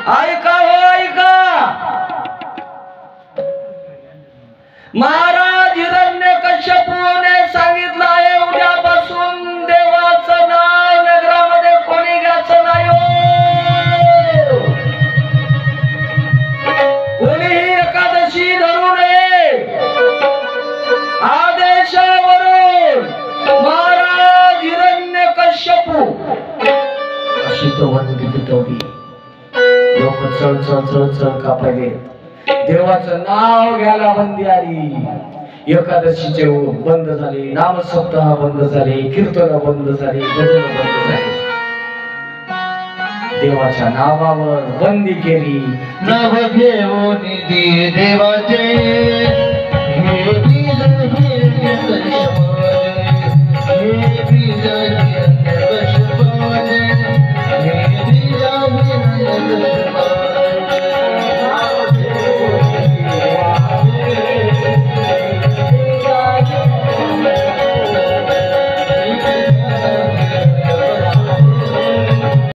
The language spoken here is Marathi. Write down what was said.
ऐका हो ऐका, महाराज हिरण्यकश्यपूने सांगितलं आहे उद्यापासून देवाचं नाव नगरामध्ये कोणी घ्यायचं नाही हो. कोणीही एकादशी धरू नये. आदेशावरून महाराज हिरण्यकश्यपू अशी तो वंदी पिटवली. लोक चढ चढ चढ चढ कापायले. देवाचं नाव घ्यायला बंदी आली. एकादशीचे बंद झाले, नामसप्ताह बंद झाले, कीर्तन बंद झाले, भजन बंद झाले. देवाच्या नावावर बंदी केली. नाव घेऊन देवाचे